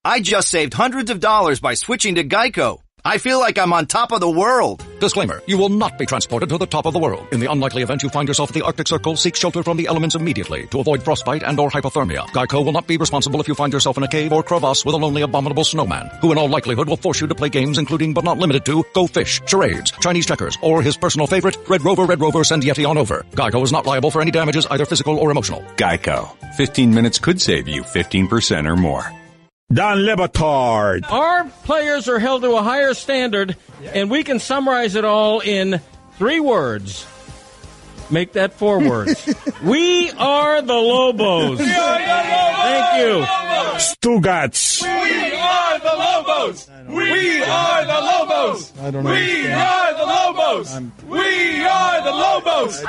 I just saved hundreds of dollars by switching to Geico. I feel like I'm on top of the world. Disclaimer, you will not be transported to the top of the world. In the unlikely event you find yourself at the Arctic Circle, seek shelter from the elements immediately to avoid frostbite and or hypothermia. Geico will not be responsible if you find yourself in a cave or crevasse with a lonely abominable snowman, who in all likelihood will force you to play games including but not limited to Go Fish, charades, Chinese checkers, or his personal favorite, Red Rover, send Yeti on over. Geico is not liable for any damages, either physical or emotional. Geico. 15 minutes could save you 15% or more. Don Le Batard. Our players are held to a higher standard, and we can summarize it all in 3 words. Make that 4 words. We are the Lobos. We are the Lobos. Thank you. Stugats. We are the Lobos. We are the Lobos. I don't We are the Lobos. We are the Lobos.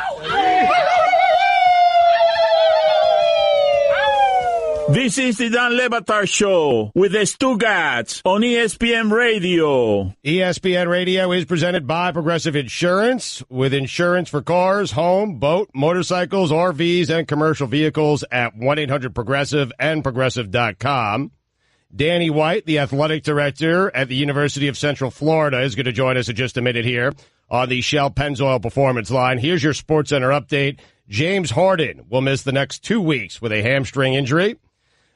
This is the Don Le Batard Show with the Stugats on ESPN Radio. ESPN Radio is presented by Progressive Insurance, with insurance for cars, home, boat, motorcycles, RVs, and commercial vehicles at 1-800-PROGRESSIVE and Progressive.com. Danny White, the athletic director at the University of Central Florida, is going to join us in just a minute here on the Shell Pennzoil Performance Line. Here's your SportsCenter update. James Harden will miss the next 2 weeks with a hamstring injury.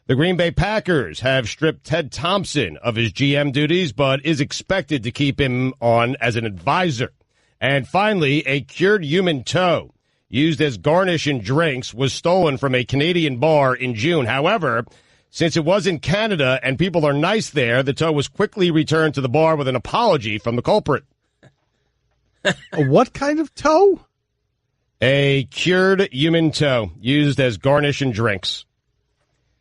The Green Bay Packers have stripped Ted Thompson of his GM duties, but is expected to keep him on as an advisor. And finally, a cured human toe used as garnish in drinks was stolen from a Canadian bar in June. However, since it was in Canada and people are nice there, the toe was quickly returned to the bar with an apology from the culprit. What kind of toe? A cured human toe used as garnish in drinks.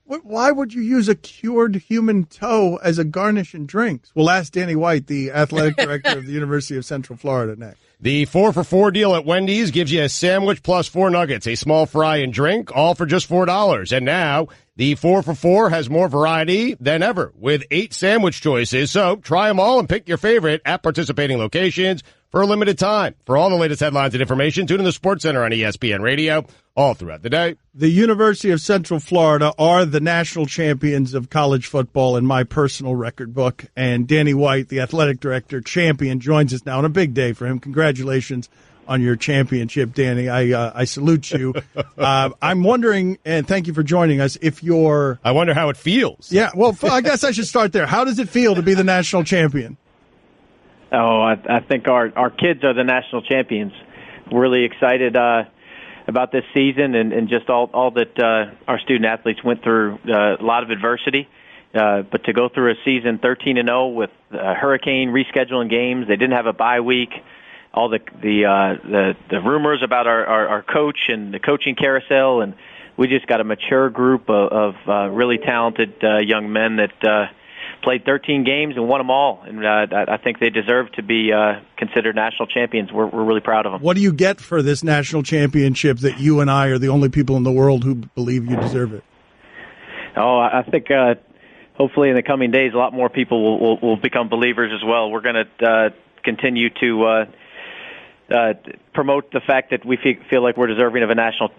Why would you use a cured human toe as a garnish in drinks? We'll ask Danny White, the athletic director of the University of Central Florida, next. The 4-for-4 deal at Wendy's gives you a sandwich plus 4 nuggets, a small fry and drink, all for just $4. And now the 4-for-4 has more variety than ever with 8 sandwich choices. So try them all and pick your favorite at participating locations for a limited time. For all the latest headlines and information, tune in the SportsCenter on ESPN Radio all throughout the day. The University of Central Florida are the national champions of college football in my personal record book. And Danny White, the athletic director, champion, joins us now on a big day for him. Congratulations on your championship, Danny. I salute you. I'm wondering, and thank you for joining us, if you're... I wonder how it feels. Yeah, well, I guess I should start there. How does it feel to be the national champion? Oh, I think our kids are the national champions. We're really excited about this season and just all that our student athletes went through. A lot of adversity, but to go through a season 13-0 with hurricane rescheduling games, they didn't have a bye week. All the rumors about our coach and the coaching carousel, and we just got a mature group of really talented young men that played 13 games and won them all, and I think they deserve to be considered national champions. We're really proud of them. What do you get for this national championship that you and I are the only people in the world who believe you deserve it? Oh, I think hopefully in the coming days a lot more people will become believers as well. We're going to continue to promote the fact that we feel like we're deserving of a national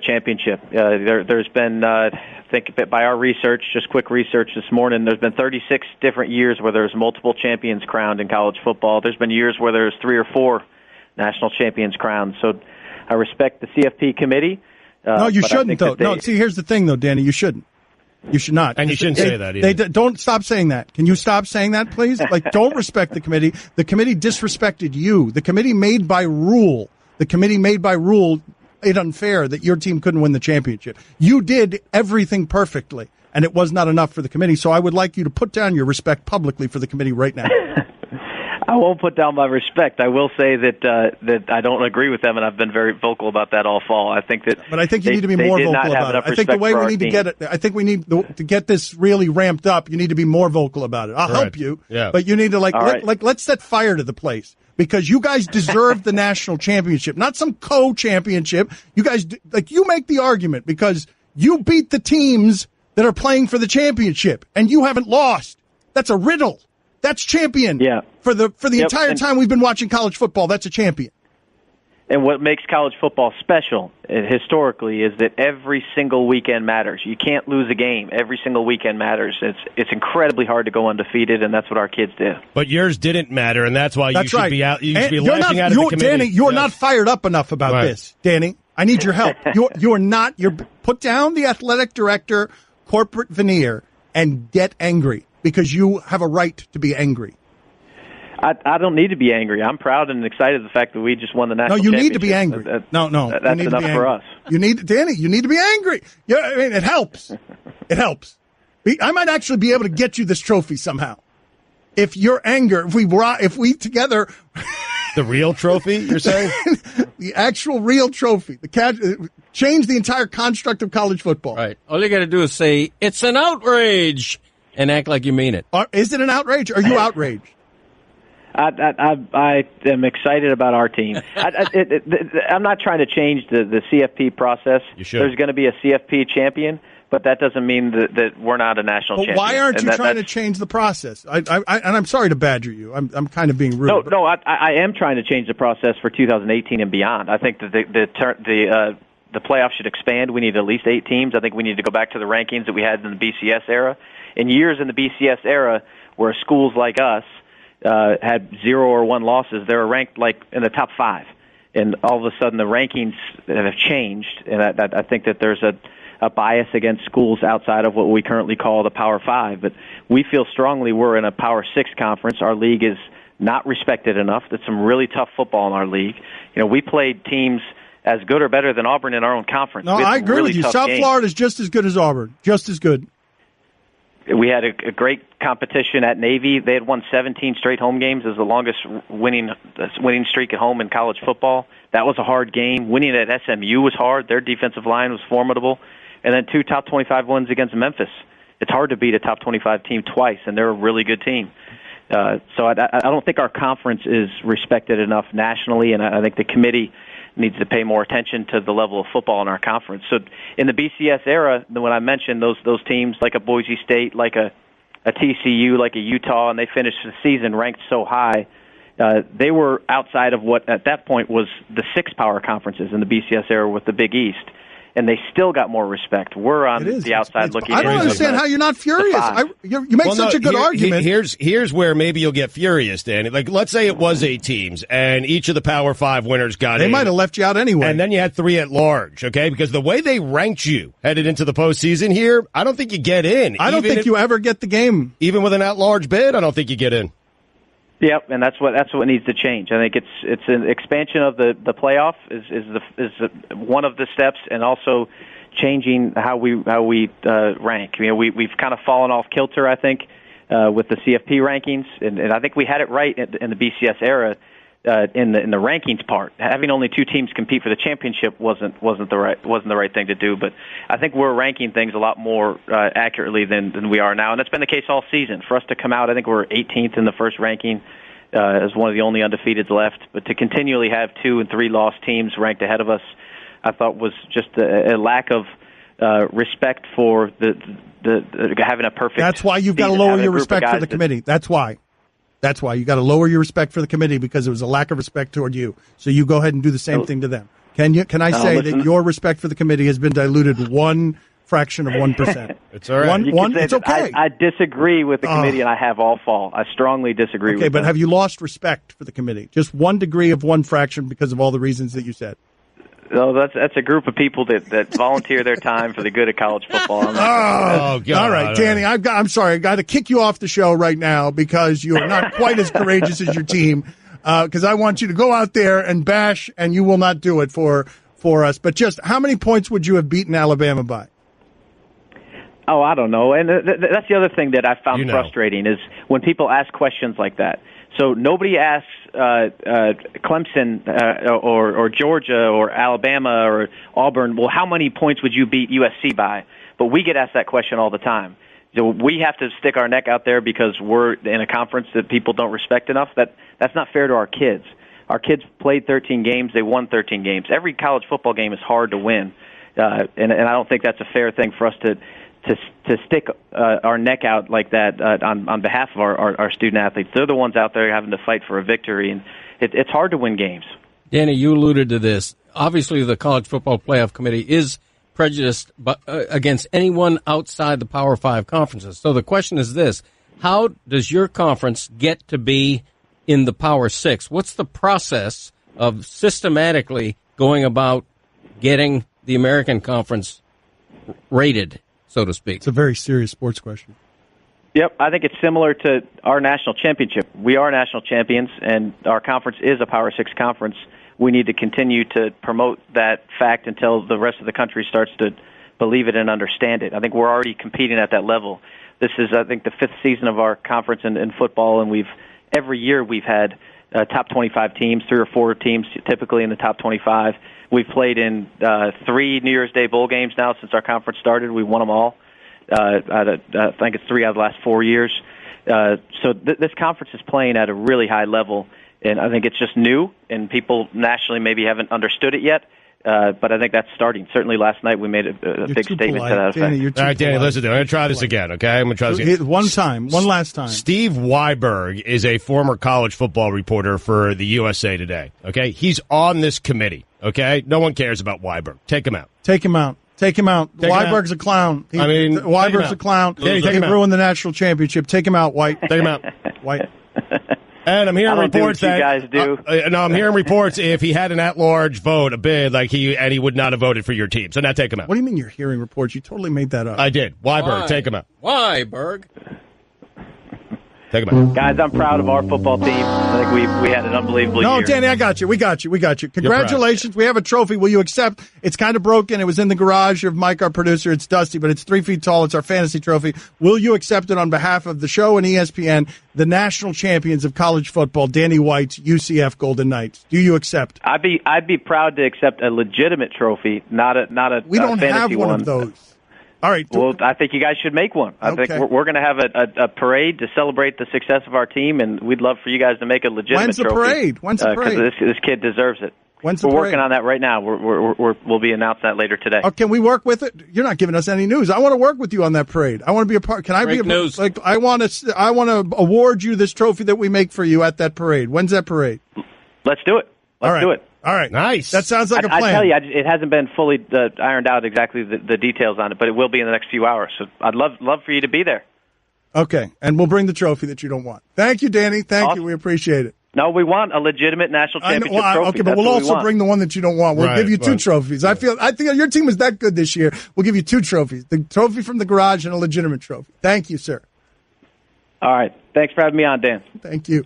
championship. There's been, I think by our research, just quick research this morning, there's been 36 different years where there's multiple champions crowned in college football. There's been years where there's 3 or 4 national champions crowned. So I respect the CFP committee. No, you shouldn't, though. No, see, here's the thing, though, Danny. You shouldn't. You should not. And you shouldn't say that either. Don't stop saying that. Can you stop saying that, please? Like, don't respect the committee. The committee disrespected you. The committee made by rule it unfair that your team couldn't win the championship. You did everything perfectly, and it was not enough for the committee. So I would like you to put down your respect publicly for the committee right now. I won't put down my respect. I will say that I don't agree with them, and I've been very vocal about that all fall. I think that, but I think you need to be more vocal about it. I think the way we need to get it, I think we need to get this really ramped up. You need to be more vocal about it. I'll help you, but you need to let's set fire to the place because you guys deserve the national championship, not some co-championship. You guys you make the argument because you beat the teams that are playing for the championship, and you haven't lost. That's a riddle. That's champion. Yeah. For the entire time we've been watching college football, that's a champion. And what makes college football special, historically, is that every single weekend matters. You can't lose a game. Every single weekend matters. It's incredibly hard to go undefeated, and that's what our kids do. But yours didn't matter, and that's why you should be out. You should be lashing out at the committee. Danny, you're not fired up enough about this, Danny. I need your help. You're not. You're put down the athletic director corporate veneer and get angry because you have a right to be angry. I don't need to be angry. I'm proud and excited of the fact that we just won the national championship. No, you need to be angry. That's enough for us. Danny, you need to be angry. Yeah, I mean, it helps. It helps. I might actually be able to get you this trophy somehow. If your anger, if we together. The real trophy, you're saying? The actual real trophy. Change the entire construct of college football. Right. All you got to do is say, it's an outrage, and act like you mean it. Is it an outrage? Are you outraged? I am excited about our team. I'm not trying to change the CFP process. You should. There's going to be a CFP champion, but that doesn't mean that we're not a national champion. Why aren't you trying to change the process? And I'm sorry to badger you. I'm kind of being rude. No, I am trying to change the process for 2018 and beyond. I think that the playoffs should expand. We need at least 8 teams. I think we need to go back to the rankings that we had in the BCS era. In years in the BCS era, where schools like us had 0 or 1 losses, they were ranked like in the top 5, and all of a sudden the rankings have changed, and I think that there's a bias against schools outside of what we currently call the Power 5. But we feel strongly we're in a Power 6 conference. Our league is not respected enough. There's some really tough football in our league. You know, we played teams as good or better than Auburn in our own conference. No, I agree with you. South Florida is just as good as Auburn, just as good. We had a great competition at Navy. They had won 17 straight home games as the longest winning streak at home in college football. That was a hard game. Winning at SMU was hard. Their defensive line was formidable. And then 2 top 25 wins against Memphis. It's hard to beat a top 25 team twice, and they're a really good team. So I don't think our conference is respected enough nationally, and I think the committee needs to pay more attention to the level of football in our conference. So in the BCS era, when I mentioned those teams like a Boise State, like a TCU, like a Utah, and they finished the season ranked so high, they were outside of what at that point was the 6 power conferences in the BCS era with the Big East. And they still got more respect. We're on the outside looking in. I don't understand how you're not furious. You make such a good argument. Here's where maybe you'll get furious, Danny. Like, let's say it was 8 teams, and each of the Power 5 winners got in. They might have left you out anyway. And then you had 3 at large, okay? Because the way they ranked you headed into the postseason here, I don't think you get in. I don't think you ever get the game. Even with an at-large bid, I don't think you get in. Yep, and that's what needs to change. I think it's an expansion of the playoff is one of the steps, and also changing how we rank. You know, we've kind of fallen off kilter, I think, with the CFP rankings, and I think we had it right in the BCS era in the rankings part. Having only 2 teams compete for the championship wasn't the right thing to do. But I think we're ranking things a lot more accurately than we are now, and that's been the case all season. For us to come out, I think we're 18th in the first ranking as one of the only undefeateds left. But to continually have 2 and 3 lost teams ranked ahead of us, I thought was just a lack of respect for the having a perfect. That's why you've got to lower your respect for the committee. That's why you got to lower your respect for the committee, because it was a lack of respect toward you. So you go ahead and do the same thing to them. Can I say that your respect for the committee has been diluted 1 fraction of 1%? It's all right. It's okay. I disagree with the committee, and I have all fall. I strongly disagree with Okay, but them. have you lost respect for the committee? Just 1 degree of 1 fraction because of all the reasons that you said. No, that's a group of people that volunteer their time for the good of college football. God! All right, Danny. I'm sorry. I got to kick you off the show right now because you're not quite as courageous as your team. Because I want you to go out there and bash, and you will not do it for us. But just how many points would you have beaten Alabama by? Oh, I don't know. And that's the other thing that I found frustrating is when people ask questions like that. So nobody asks Clemson or Georgia or Alabama or Auburn, well, how many points would you beat USC by? But we get asked that question all the time. So we have to stick our neck out there because we're in a conference that people don't respect enough. That's not fair to our kids. Our kids played 13 games. They won 13 games. Every college football game is hard to win. And I don't think that's a fair thing for us to stick our neck out like that on behalf of our student athletes. They're the ones out there having to fight for a victory, and it's hard to win games. Danny, you alluded to this. Obviously, the College Football Playoff Committee is prejudiced against anyone outside the Power 5 conferences. So the question is this: how does your conference get to be in the Power 6? What's the process of systematically going about getting the American Conference rated, so to speak? It's a very serious sports question. Yep, I think it's similar to our national championship. We are national champions, and our conference is a Power 6 conference. We need to continue to promote that fact until the rest of the country starts to believe it and understand it. I think we're already competing at that level. This is, I think, the 5th season of our conference in football, and every year we've had top 25 teams, 3 or 4 teams typically in the top 25. We've played in 3 New Year's Day bowl games now since our conference started. We won them all. I think it's 3 out of the last 4 years. So this conference is playing at a really high level, and I think it's just new, and people nationally maybe haven't understood it yet. But I think that's starting. Certainly last night we made a big statement to that effect. Danny, all right, Danny, listen, I'm going to try this again, okay? I'm going to try this again. One last time. Steve Weiberg is a former college football reporter for the USA Today, okay? He's on this committee, okay? No one cares about Weiberg. Take him out. Take him out. Weiberg's a clown. Weiberg's a clown. He ruined the national championship. Take him out, White. Take him out. White. And I'm hearing reports that you guys do. I'm hearing reports if he had an at-large vote, a bid, he would not have voted for your team. So now take him out. What do you mean you're hearing reports? You totally made that up. I did. Weiberg, take him out. Weiberg. Take him out. Guys, I'm proud of our football team. I think we had an unbelievable year. No, Danny, I got you. We got you. Congratulations. We have a trophy. Will you accept? It's kind of broken. It was in the garage of Mike, our producer. It's dusty, but it's 3 feet tall. It's our fantasy trophy. Will you accept it on behalf of the show and ESPN, the national champions of college football, Danny White's UCF Golden Knights? Do you accept? I'd be proud to accept a legitimate trophy, not a We don't fantasy have one of those. All right. Well, I think you guys should make one. I think we're going to have a parade to celebrate the success of our team, and we'd love for you guys to make a legitimate trophy. When's the parade? Because this kid deserves it. When's the parade? We're working on that right now. We'll be announcing that later today. Oh, can we work with it? You're not giving us any news. I want to work with you on that parade. I want to be a part. Can I be a news? I want to award you this trophy that we make for you at that parade. When's that parade? Let's do it. Let's do it. All right. Nice. That sounds like a plan. I tell you, it hasn't been fully ironed out exactly the details on it, but it will be in the next few hours. So I'd love for you to be there. Okay, and we'll bring the trophy that you don't want. Thank you, Danny. Thank you. We appreciate it. No, we want a legitimate national championship trophy. Okay, but we'll also bring the one that you don't want. We'll give you 2 trophies. I think your team was that good this year. We'll give you 2 trophies: the trophy from the garage and a legitimate trophy. Thank you, sir. All right. Thanks for having me on, Dan. Thank you.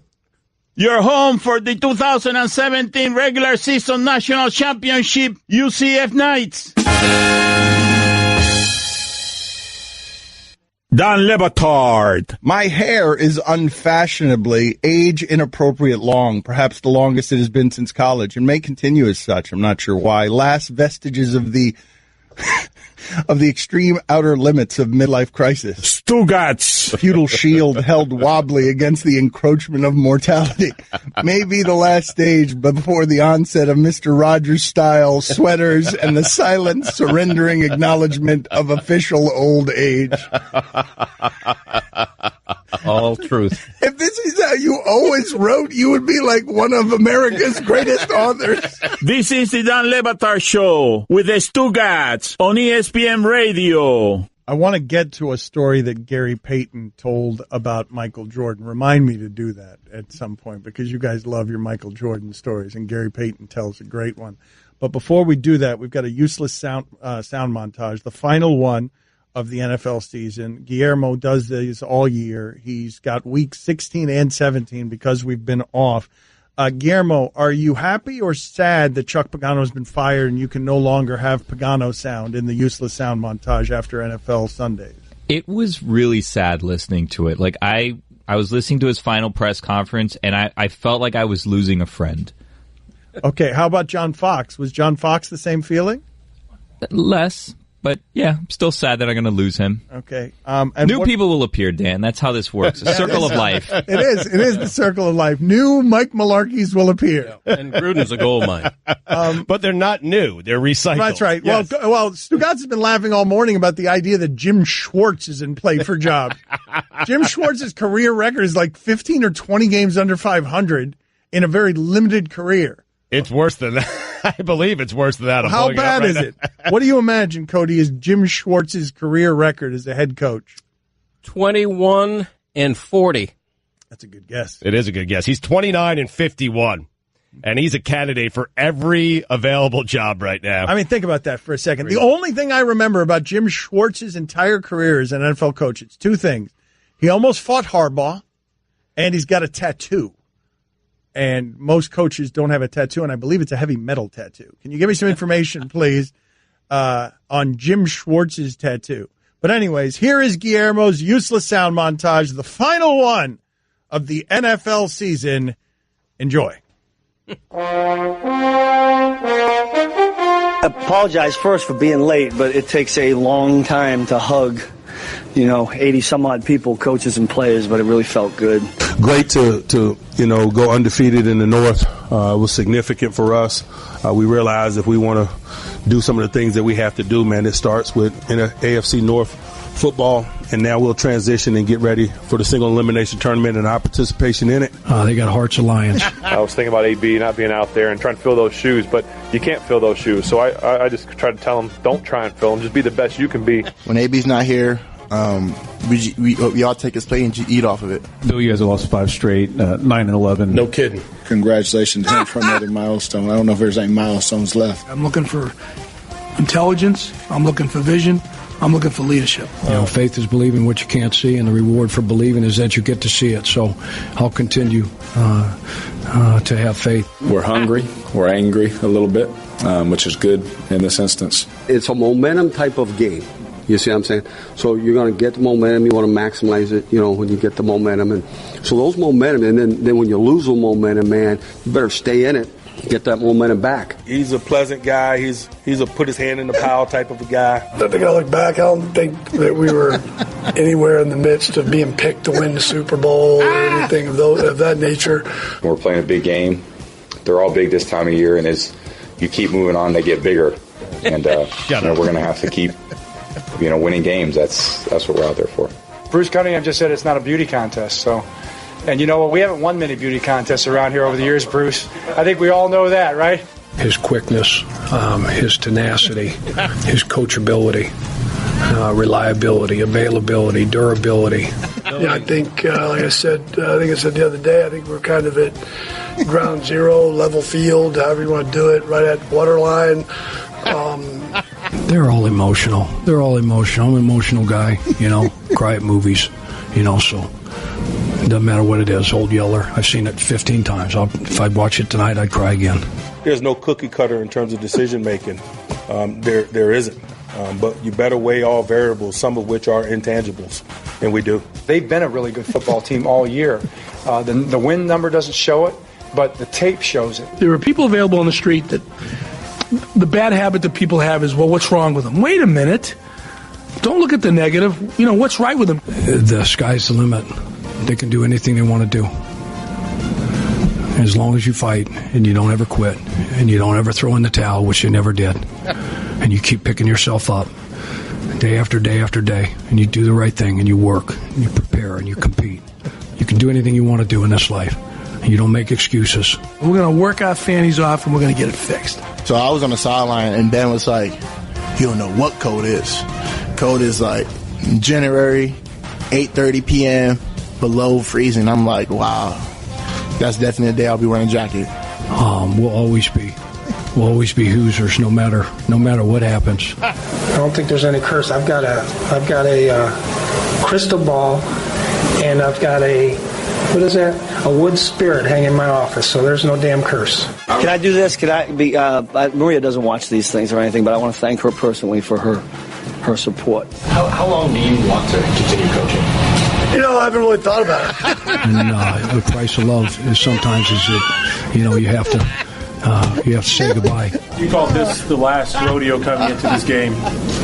You're home for the 2017 regular season national championship UCF Knights. Don Lebatard. My hair is unfashionably age-inappropriate long, perhaps the longest it has been since college, and may continue as such. I'm not sure why. Last vestiges of the extreme outer limits of midlife crisis. Stugatz. Feudal shield held wobbly against the encroachment of mortality. Maybe the last stage before the onset of Mr. Rogers-style sweaters and the silent surrendering acknowledgement of official old age. All truth. If this is how you always wrote, you would be like one of America's greatest authors. This is the Don Lebatard Show with the Stugatz on ESPN Radio. I want to get to a story that Gary Payton told about Michael Jordan. Remind me to do that at some point because you guys love your Michael Jordan stories, and Gary Payton tells a great one. But before we do that, we've got a useless sound montage, the final one of the NFL season. Guillermo does these all year. He's got weeks 16 and 17 because we've been off. Guillermo, are you happy or sad that Chuck Pagano has been fired and you can no longer have Pagano sound in the useless sound montage after NFL Sundays? It was really sad listening to it. Like I was listening to his final press conference and I felt like I was losing a friend. Okay, how about John Fox? Was John Fox the same feeling? Less. But, yeah, I'm still sad that I'm going to lose him. Okay. New people will appear, Dan. That's how this works. A circle of life. It is. It is the circle of life. New Mike Malarkeys will appear. And Gruden's a gold mine. But they're not new. They're recycled. That's right. Yes. Well, Stugatz has been laughing all morning about the idea that Jim Schwartz is in play for jobs. Jim Schwartz's career record is like 15 or 20 games under 500 in a very limited career. It's worse than that. I believe it's worse than that. How bad is it? What do you imagine, Cody, is Jim Schwartz's career record as a head coach? 21-40. That's a good guess. It is a good guess. He's 29-51, and he's a candidate for every available job right now. I mean, think about that for a second. The only thing I remember about Jim Schwartz's entire career as an NFL coach, it's two things. He almost fought Harbaugh, and he's got a tattoo. And most coaches don't have a tattoo, and I believe it's a heavy metal tattoo. Can you give me some information, please, on Jim Schwartz's tattoo? But anyways, here is Guillermo's useless sound montage, the final one of the NFL season. Enjoy. I apologize first for being late, but it takes a long time to hug, 80-some-odd people, coaches and players, but it really felt good. Great to go undefeated in the North. It was significant for us. We realized if we want to do some of the things that we have to do, man, it starts with AFC North football, and now we'll transition and get ready for the single elimination tournament and our participation in it. They got hearts of lions. I was thinking about AB not being out there and trying to fill those shoes, but you can't fill those shoes. So I just try to tell them, don't try and fill them. Just be the best you can be. When AB's not here, we all take his plate and eat off of it. Though you guys have lost 5 straight, 9-11. No kidding. Congratulations to him for another milestone. I don't know if there's any milestones left. I'm looking for intelligence. I'm looking for vision. I'm looking for leadership. Faith is believing what you can't see, and the reward for believing is that you get to see it. So I'll continue to have faith. We're hungry. We're angry a little bit, which is good in this instance. It's a momentum type of game. You see what I'm saying? So you're going to get the momentum. You want to maximize it, when you get the momentum. And so those momentum, and then when you lose the momentum, man, you better stay in it. Get that momentum back. He's a pleasant guy. He's a put his hand in the pile type of a guy. I think I look back, I don't think that we were anywhere in the midst of being picked to win the Super Bowl or anything of that nature. We're playing a big game. They're all big this time of year, and as you keep moving on, they get bigger. And we're going to have to keep winning games. That's what we're out there for. Bruce Cunningham just said it's not a beauty contest, so... And you know what? We haven't won many beauty contests around here over the years, Bruce. I think we all know that, right? His quickness, his tenacity, his coachability, reliability, availability, durability. Yeah, I think, like I said, the other day, I think we're kind of at ground zero, level field, however you want to do it, right at waterline. They're all emotional. I'm an emotional guy, cry at movies, so... Doesn't matter what it is, Old Yeller. I've seen it 15 times. If I'd watch it tonight, I'd cry again. There's no cookie cutter in terms of decision making. There isn't. But you better weigh all variables, some of which are intangibles, and we do. They've been a really good football team all year. The win number doesn't show it, but the tape shows it. There are people available on the street that the bad habit that people have is, well, what's wrong with them? Wait a minute. Don't look at the negative. What's right with them? The sky's the limit. They can do anything they want to do. As long as you fight and you don't ever quit and you don't ever throw in the towel, which you never did, and you keep picking yourself up day after day after day, and you do the right thing and you work and you prepare and you compete. You can do anything you want to do in this life. And you don't make excuses. We're going to work our fannies off and we're going to get it fixed. So I was on the sideline and Ben was like, you don't know what code is. Code is like January, 8:30 p.m., below freezing. I'm like, wow, that's definitely a day I'll be wearing a jacket. We'll always be Hoosiers, no matter what happens. I don't think there's any curse. I've got a crystal ball, and I've got a wood spirit hanging in my office. So there's no damn curse. Can I do this? Can I be? Maria doesn't watch these things or anything, but I want to thank her personally for her support. How long do you want to continue coaching? I haven't really thought about it. And the price of love is sometimes that you have to say goodbye. You called this the last rodeo coming into this game.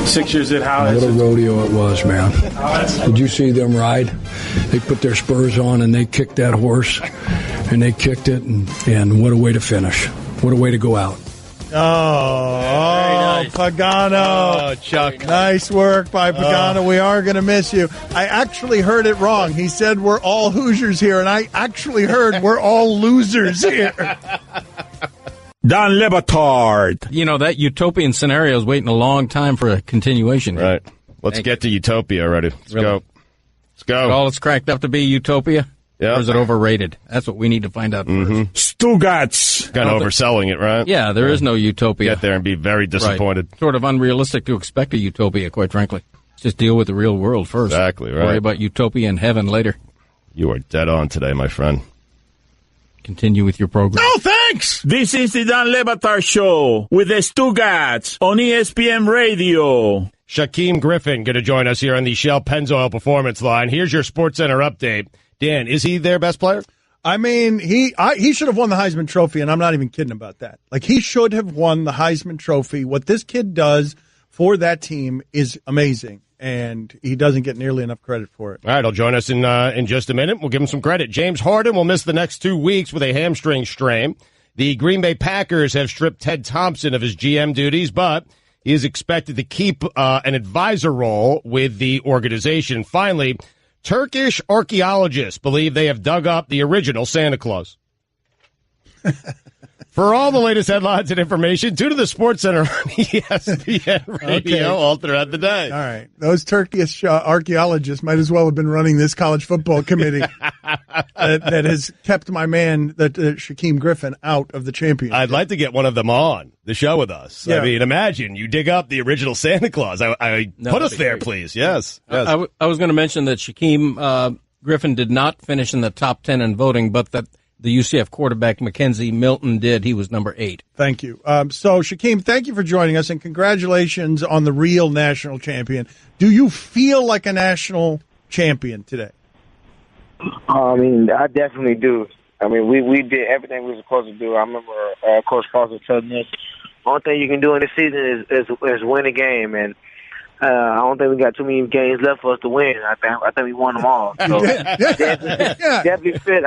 6 years in, how what a rodeo it was, man. Did you see them ride? They put their spurs on and they kicked that horse, and they kicked it, and what a way to finish. What a way to go out. Nice. Pagano. Oh, Chuck. Nice work by Pagano. We are going to miss you. I actually heard it wrong. He said we're all Hoosiers here, and I actually heard we're all losers here. Don Le Batard. You know, that utopian scenario is waiting a long time for a continuation. Right. Let's get to Utopia already. Let's go. Let's go. All it's cracked up to be Utopia? Yeah. Or is it overrated? That's what we need to find out first. Stugatz. Kind of overselling it, right? Yeah, there is no utopia. Get there and be very disappointed. Right. Sort of unrealistic to expect a utopia, quite frankly. Just deal with the real world first. Exactly, right. Worry about utopia and heaven later. You are dead on today, my friend. Continue with your program. No, thanks! This is the Don Le Batard Show with the Stugatz on ESPN Radio. Shaquem Griffin going to join us here on the Shell Pennzoil Performance Line. Here's your SportsCenter update. Dan, is he their best player? I mean, he should have won the Heisman Trophy, and I'm not even kidding about that. Like, he should have won the Heisman Trophy. What this kid does for that team is amazing, and he doesn't get nearly enough credit for it. All right, he'll join us in just a minute. We'll give him some credit. James Harden will miss the next 2 weeks with a hamstring strain. The Green Bay Packers have stripped Ted Thompson of his GM duties, but he is expected to keep an advisor role with the organization. Finally, Turkish archaeologists believe they have dug up the original Santa Claus. For all the latest headlines and information, tune to the SportsCenter on ESPN Radio all throughout the day. All right. Those Turkish archaeologists might as well have been running this college football committee that has kept my man, Shaquem Griffin, out of the championship. I'd like to get one of them on the show with us. Yeah. I mean, imagine you dig up the original Santa Claus. Put us there, please. Yes. I was going to mention that Shaquem Griffin did not finish in the top 10 in voting, but that the UCF quarterback Mackenzie Milton did. He was number 8. Thank you. So, Shaquem, thank you for joining us, and congratulations on the real national champion. Do you feel like a national champion today? I mean, I definitely do. I mean, we did everything we were supposed to do. I remember Coach Foster telling us, the only thing you can do in this season is win a game, and I don't think we got too many games left for us to win. I think we won them all. So definitely feel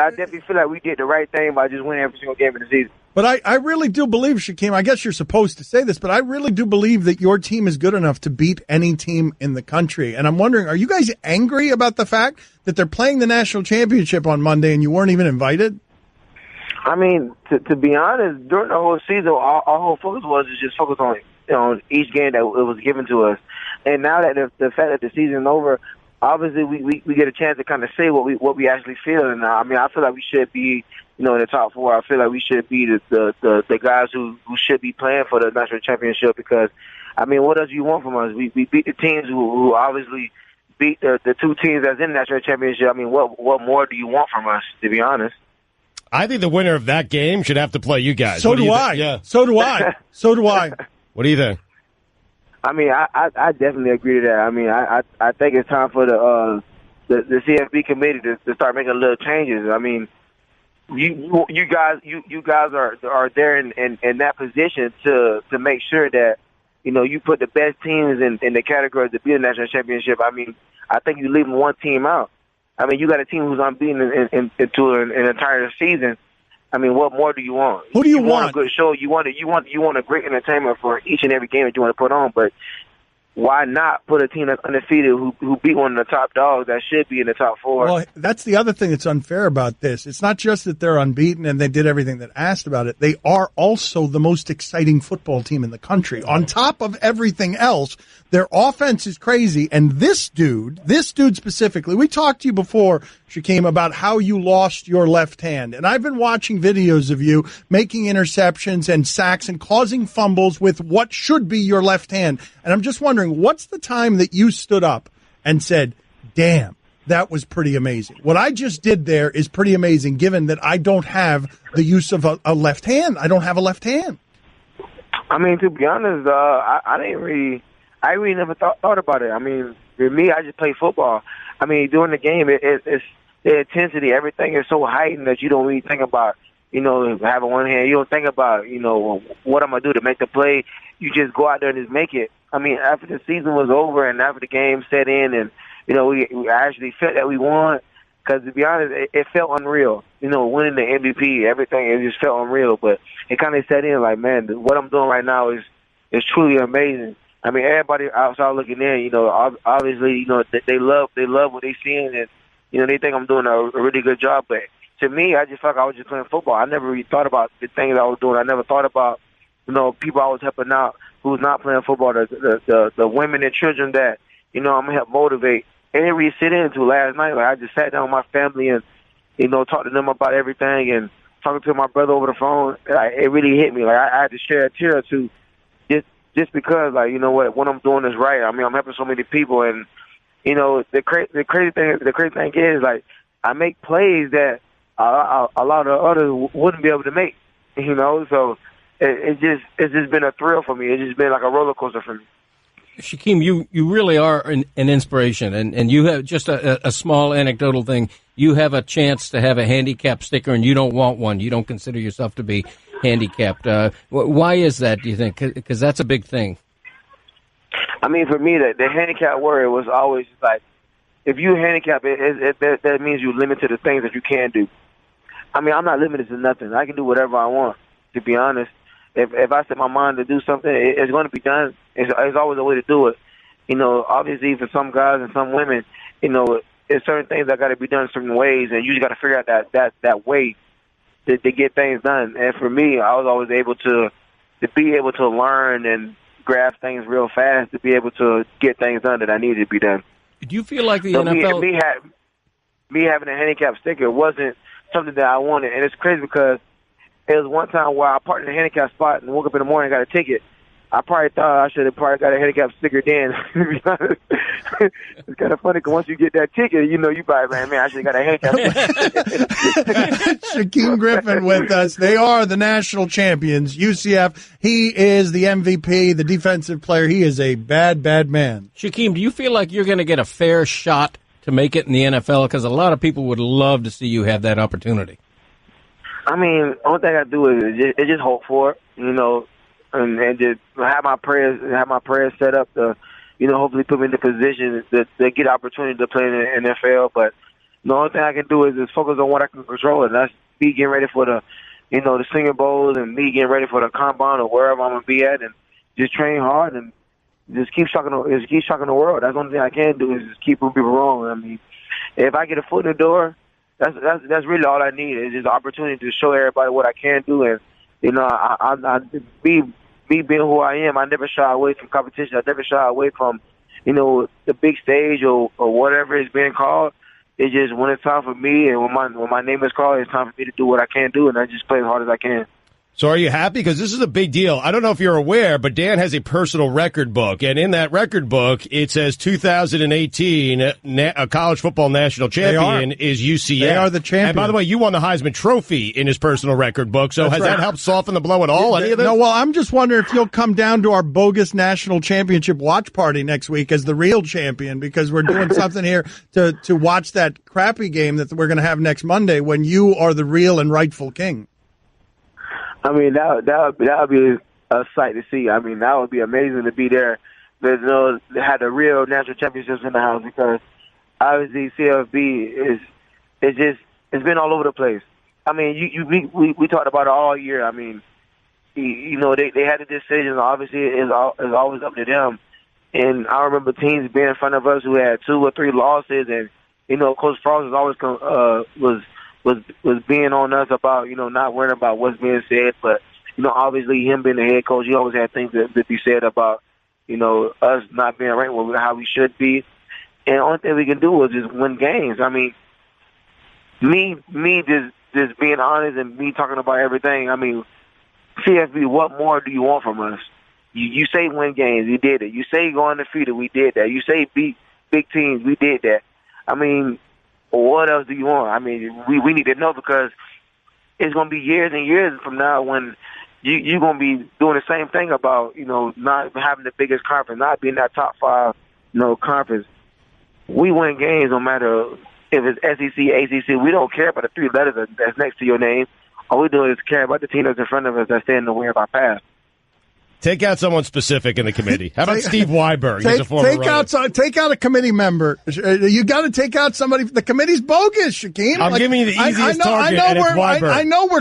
like we did the right thing by just winning every single game of the season. But I really do believe, Shaquem, I guess you're supposed to say this, but I really do believe that your team is good enough to beat any team in the country. And I'm wondering, are you guys angry about the fact that they're playing the national championship on Monday and you weren't even invited? I mean, to be honest, during the whole season, our whole focus was to just focus on each game that it was given to us. And now that the fact that the season's over, obviously we get a chance to kind of say what we actually feel. And I mean, I feel like we should be, in the top 4. I feel like we should be the guys who should be playing for the national championship because, I mean, what else do you want from us? We beat the teams who obviously beat the 2 teams that's in the national championship. I mean, what more do you want from us, to be honest? I think the winner of that game should have to play you guys. So do I. Yeah. So do I. So do I. What do you think? I mean, I definitely agree to that. I mean, I think it's time for the CFB committee to start making little changes. I mean, you guys are there in that position to make sure that you put the best teams in the category to be the national championship. I mean, I think you're leaving one team out. I mean, you got a team who's unbeaten into an entire season. I mean, what more do you want? Who do you want? You want a good show. You want a great entertainment for each and every game that you want to put on. But why not put a team that's undefeated who beat one of the top dogs that should be in the top 4? Well, that's the other thing that's unfair about this. It's not just that they're unbeaten and they did everything that asked about it. They are also the most exciting football team in the country. On top of everything else, their offense is crazy. And this dude specifically, we talked to you before, Shaquem, about how you lost your left hand. And I've been watching videos of you making interceptions and sacks and causing fumbles with what should be your left hand. And I'm just wondering, what's the time that you stood up and said, damn, that was pretty amazing? What I just did there is pretty amazing, given that I don't have the use of a left hand. I don't have a left hand. I mean, to be honest, I really never thought about it. I mean, for me, I just play football. I mean, during the game, it's the intensity. Everything is so heightened that you don't really think about, having one hand. You don't think about, what I'm going to do to make the play. You just go out there and just make it. I mean, after the season was over and after the game set in and, we actually felt that we won, because to be honest, it felt unreal. Winning the MVP, everything, it just felt unreal. But it kind of set in like, man, what I'm doing right now is truly amazing. I mean, everybody outside looking in, obviously, they love what they're seeing, and they think I'm doing a really good job. But to me, I just felt like I was just playing football. I never really thought about the things I was doing. I never thought about, people I was helping out who's not playing football, the women and children that, I'm going to help motivate. And didn't really sit into last night. Like, I just sat down with my family and, talked to them about everything and talking to my brother over the phone. It really hit me. Like, I had to share a tear or two just because, like, what I'm doing is right. I mean, I'm helping so many people. And, the crazy thing is, like, I make plays that a lot of others wouldn't be able to make, so it's just been a thrill for me. It's just been like a roller coaster for me. Shaquem, you really are an inspiration, and you have just a small anecdotal thing. You have a chance to have a handicap sticker, and you don't want one. You don't consider yourself to be handicapped. Why is that, do you think? Because that's a big thing. I mean, for me, the handicap word was always like, if you handicap, that means you're limited to the things that you can do. I mean, I'm not limited to nothing. I can do whatever I want, to be honest. If I set my mind to do something, it's going to be done. It's always a way to do it. Obviously for some guys and some women, there's certain things that got to be done certain ways, and you just got to figure out that way to get things done. And for me, I was always able to be able to learn and grasp things real fast to be able to get things done that I needed to be done. Do you feel like the NFL... Me having a handicap sticker wasn't something that I wanted, and it's crazy because it was one time where I parked in a handicap spot and woke up in the morning and got a ticket. I probably thought I should have probably got a handicap sticker then. It's kind of funny because once you get that ticket, you probably like, man, I should have got a handicap sticker. Shaquem Griffin with us. They are the national champions, UCF. He is the MVP, the defensive player. He is a bad, bad man. Shaquem, do you feel like you're going to get a fair shot to make it in the NFL? Because a lot of people would love to see you have that opportunity. I mean, only thing I do is just hope for it, and just have my prayers set up to, hopefully put me in the position to get opportunity to play in the NFL. But the only thing I can do is just focus on what I can control, and that's me getting ready for the Senior Bowls and me getting ready for the Combine or wherever I'm gonna be at, and just train hard and just keep shocking the world. That's the only thing I can do is just keep moving people wrong. I mean, if I get a foot in the door, that's really all I need is just the opportunity to show everybody what I can do. And me being who I am, I never shy away from competition. I never shy away from the big stage or whatever is being called. It's just when it's time for me and when my name is called, it's time for me to do what I can do, and I just play as hard as I can. So are you happy? Because this is a big deal. I don't know if you're aware, but Dan has a personal record book. And in that record book, it says 2018 a college football national champion is UCF. They are the champion. And by the way, you won the Heisman Trophy in his personal record book. So has that helped soften the blow at all? Any of this? No, well, I'm just wondering if you'll come down to our bogus national championship watch party next week as the real champion, because we're doing something here to watch that crappy game that we're going to have next Monday when you are the real and rightful king. I mean, that would be a sight to see. I mean, that would be amazing to be there. There's they had the real national championships in the house, because obviously CFB it's been all over the place. I mean, we talked about it all year. I mean, they had the decision. Obviously, it's always up to them. And I remember teams being in front of us who had 2 or 3 losses, and Coach Frost was always was being on us about, not worrying about what's being said. But, obviously him being the head coach, he always had things that be said about, us not being ranked with how we should be. And the only thing we can do is just win games. I mean, me just being honest and me talking about everything. I mean, CFB, what more do you want from us? You say win games, we did it. You say go undefeated, we did that. You say beat big teams, we did that. I mean, what else do you want? I mean, we need to know, because it's going to be years and years from now when you're going to be doing the same thing about, not having the biggest conference, not being that top 5, conference. We win games no matter if it's SEC, ACC. We don't care about the 3 letters that's next to your name. All we do is care about the team that's in front of us that's standing in the way of our path. Take out someone specific in the committee. How about Steve Weiberg? He's a former runner. Take out a committee member. You got to take out somebody. The committee's bogus, Shaquem. I'm giving you the easiest target, and it's Weiberg. I know we're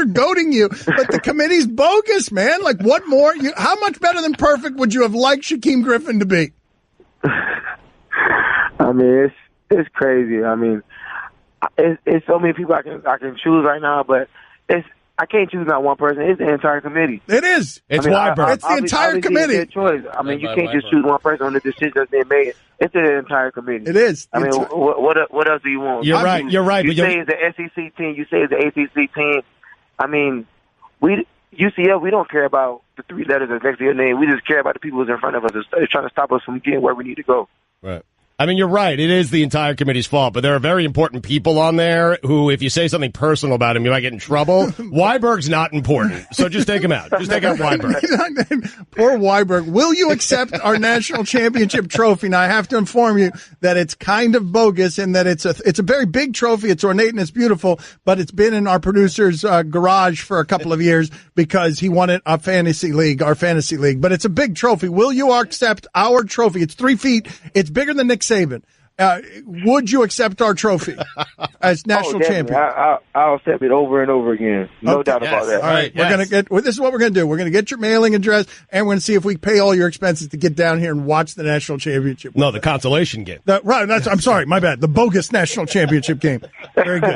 goading you, but the committee's bogus, man. Like, what more? How much better than perfect would you have liked Shaquem Griffin to be? I mean, it's crazy. I mean, it's so many people I can choose right now, but I can't choose not one person. It's the entire committee. It is. It's Weiberg. It's the entire committee. It's choice. I mean, you can't just choose one person on the decision that's being made. It's the entire committee. It is. I mean, what else do you want? You're right. You're right. You say it's the SEC team. You say it's the ACC team. I mean, UCF, we don't care about the three letters that's next to your name. We just care about the people who's in front of us. They're trying to stop us from getting where we need to go. Right. I mean, you're right. It is the entire committee's fault, but there are very important people on there who, if you say something personal about him, you might get in trouble. Weiberg's not important, so just take him out. Just take out Weiberg. Poor Weiberg. Will you accept our national championship trophy? Now, I have to inform you that it's kind of bogus and that it's a very big trophy. It's ornate and it's beautiful, but it's been in our producer's garage for a couple of years because he won it our fantasy league. But it's a big trophy. Will you accept our trophy? It's 3 feet. It's bigger than Nick Saban. Would you accept our trophy as national champion? I'll accept it over and over again. No doubt about that. All right, this is what we're going to do. We're going to get your mailing address, and we're going to see if we pay all your expenses to get down here and watch the national championship. No, the consolation game. I'm sorry, my bad. The bogus national championship game. Very good.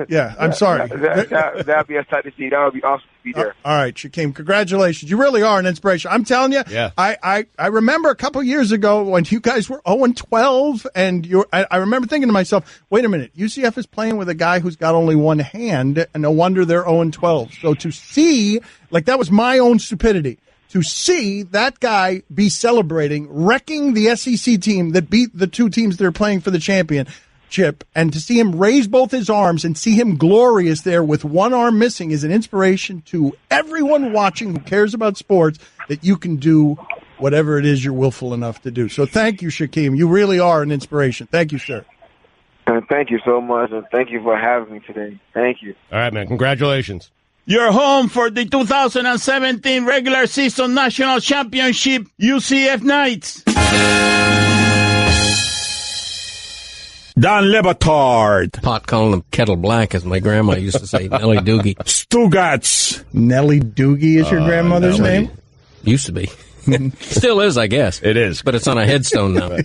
Yeah. I'm sorry. That'd be a sight to see. That would be awesome to be there. All right, Shaquem, congratulations. You really are an inspiration. I'm telling you. Yeah. I remember a couple years ago when you guys were 0-12. And I remember thinking to myself, wait a minute, UCF is playing with a guy who's got only one hand, and no wonder they're 0-12. So to see, that was my own stupidity, to see that guy be celebrating, wrecking the SEC team that beat the two teams that are playing for the championship, and to see him raise both his arms and see him glorious there with one arm missing is an inspiration to everyone watching who cares about sports, that you can do whatever it is you're willful enough to do. So thank you, Shaquem. You really are an inspiration. Thank you, sir. And thank you so much, and thank you for having me today. Thank you. All right, man. Congratulations. You're home for the 2017 regular season national championship UCF Knights. Don Le Batard. Pot calling them kettle black, as my grandma used to say. Nellie Doogie. Stugats. Nellie Doogie is your grandmother's name? Used to be. Still is, I guess. It is. But it's on a headstone now.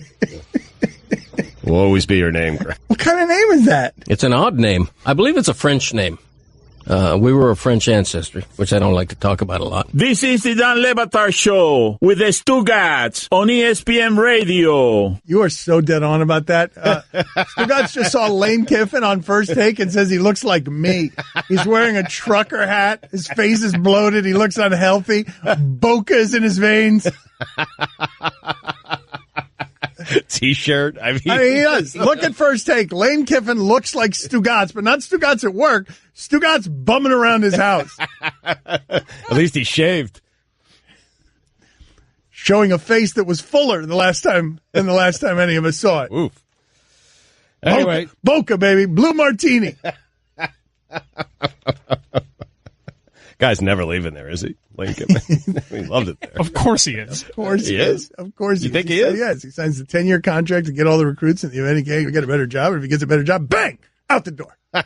Will always be your name. What kind of name is that? It's an odd name. I believe it's a French name. We were a French ancestry, which I don't like to talk about a lot. This is the Don Le Batard Show with the Stugats on ESPN Radio. You are so dead on about that. Stugats just saw Lane Kiffin on First Take and says he looks like me. He's wearing a trucker hat. His face is bloated. He looks unhealthy. Boca is in his veins. T-shirt. I mean, he does. Look at First Take. Lane Kiffin looks like Stugats, but not Stugats at work. Stugats bumming around his house. At least he shaved. Showing a face that was fuller than the last time any of us saw it. Oof. Anyway. Boca, baby. Blue martini. Guy's never leaving there, is he? Lane Kiffin. He loved it there. Of course he is. Of course he is. Of course he is. You think he is? Yes. He signs a 10-year contract to get all the recruits in the event he get a better job. Or if he gets a better job, bang! Out the door. All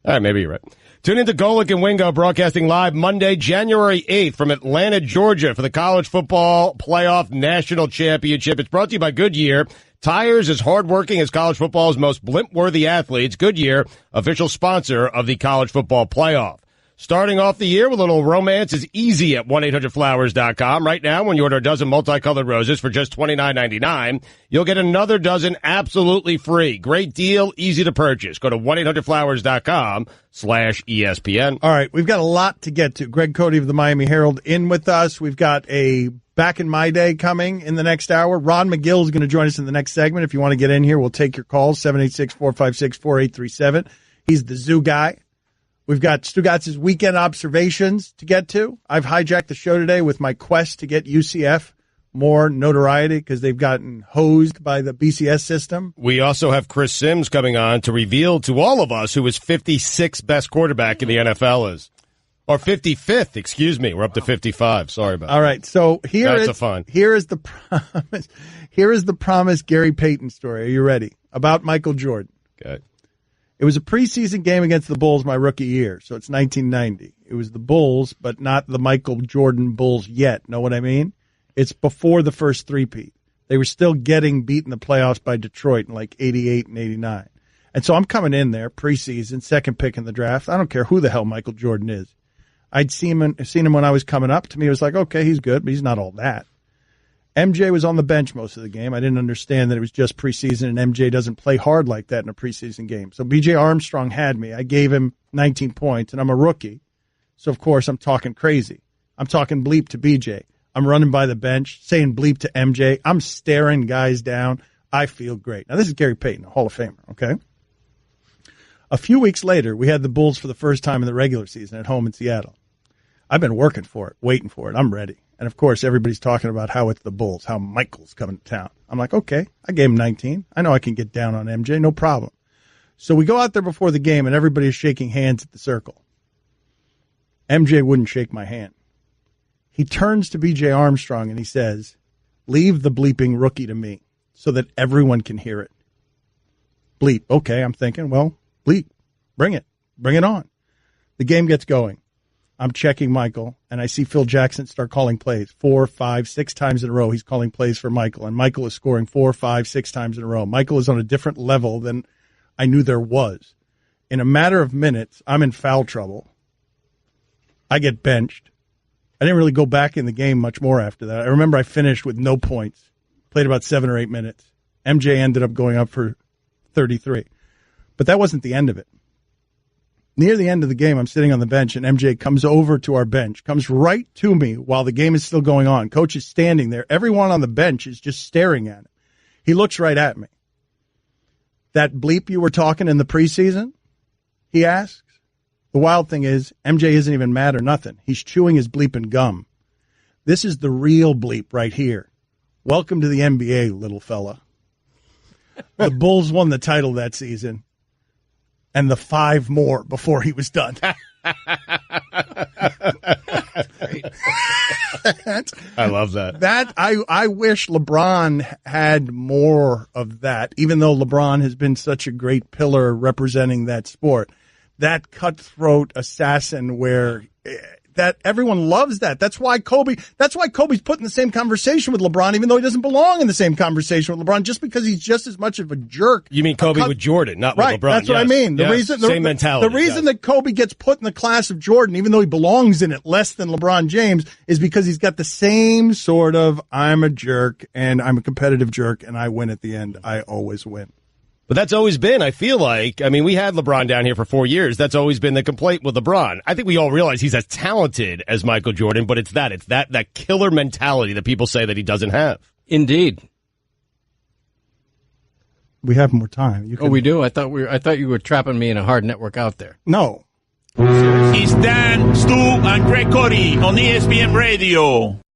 right, maybe you're right. Tune into Golick and Wingo, broadcasting live Monday, January 8th from Atlanta, Georgia for the College Football Playoff National Championship. It's brought to you by Goodyear. Tires as hardworking as college football's most blimp-worthy athletes. Goodyear, official sponsor of the College Football Playoff. Starting off the year with a little romance is easy at 1-800-Flowers.com. Right now, when you order a dozen multicolored roses for just $29.99, you'll get another dozen absolutely free. Great deal, easy to purchase. Go to 1-800-Flowers.com/ESPN. All right, we've got a lot to get to. Greg Cody of the Miami Herald in with us. We've got a Back in My Day coming in the next hour. Ron McGill is going to join us in the next segment. If you want to get in here, we'll take your calls, 786-456-4837. He's the zoo guy. We've got Stugats' weekend observations to get to. I've hijacked the show today with my quest to get UCF more notoriety because they've gotten hosed by the BCS system. We also have Chris Sims coming on to reveal to all of us who his 56th best quarterback in the NFL is. Or 55th, excuse me. We're up to 55. Sorry about that. All right, so here is the promise. Here is the promised Gary Payton story. Are you ready? About Michael Jordan. Okay. It was a preseason game against the Bulls my rookie year, so it's 1990. It was the Bulls, but not the Michael Jordan Bulls yet. Know what I mean? It's before the first three-peat. They were still getting beat in the playoffs by Detroit in like 88 and 89. And so I'm coming in there preseason, second pick in the draft. I don't care who the hell Michael Jordan is. I'd seen him when I was coming up. To me, it was like, okay, he's good, but he's not all that. MJ was on the bench most of the game. I didn't understand that it was just preseason, and MJ doesn't play hard like that in a preseason game. So B.J. Armstrong had me. I gave him 19 points, and I'm a rookie. So, of course, I'm talking crazy. I'm talking bleep to B.J. I'm running by the bench, saying bleep to MJ. I'm staring guys down. I feel great. Now, this is Gary Payton, a Hall of Famer, okay? A few weeks later, we had the Bulls for the first time in the regular season at home in Seattle. I've been working for it, waiting for it. I'm ready. And, of course, everybody's talking about how it's the Bulls, how Michael's coming to town. I'm like, okay, I gave him 19. I know I can get down on MJ, no problem. So we go out there before the game, and everybody is shaking hands at the circle. MJ wouldn't shake my hand. He turns to B.J. Armstrong, and he says, leave the bleeping rookie to me so that everyone can hear it. Bleep. Okay, I'm thinking, well, bleep. Bring it. Bring it on. The game gets going. I'm checking Michael, and I see Phil Jackson start calling plays 4, 5, 6 times in a row. He's calling plays for Michael, and Michael is scoring 4, 5, 6 times in a row. Michael is on a different level than I knew there was. In a matter of minutes, I'm in foul trouble. I get benched. I didn't really go back in the game much more after that. I remember I finished with no points, played about 7 or 8 minutes. MJ ended up going up for 33. But that wasn't the end of it. Near the end of the game, I'm sitting on the bench, and MJ comes over to our bench, comes right to me while the game is still going on. Coach is standing there. Everyone on the bench is just staring at him. He looks right at me. That bleep you were talking in the preseason? He asks. The wild thing is, MJ isn't even mad or nothing. He's chewing his bleeping gum. This is the real bleep right here. Welcome to the NBA, little fella. The Bulls won the title that season, and the 5 more before he was done. I love that. I wish LeBron had more of that, even though LeBron has been such a great pillar representing that sport. That cutthroat assassin where that everyone loves that. That's why Kobe's put in the same conversation with LeBron, even though he doesn't belong in the same conversation with LeBron, just because he's just as much of a jerk. You mean Kobe with Jordan, not with right, LeBron. That's what I mean. Same mentality. The reason that Kobe gets put in the class of Jordan, even though he belongs in it less than LeBron James, is because he's got the same sort of I'm a jerk and I'm a competitive jerk and I win at the end. I always win. But that's always been, I feel like, I mean, we had LeBron down here for 4 years. That's always been the complaint with LeBron. I think we all realize he's as talented as Michael Jordan, but it's that killer mentality that people say that he doesn't have. Indeed. We have more time. We do? I thought you were trapping me in a hard network out there. No. It's Dan, Stu, and Greg Cody on ESPN Radio.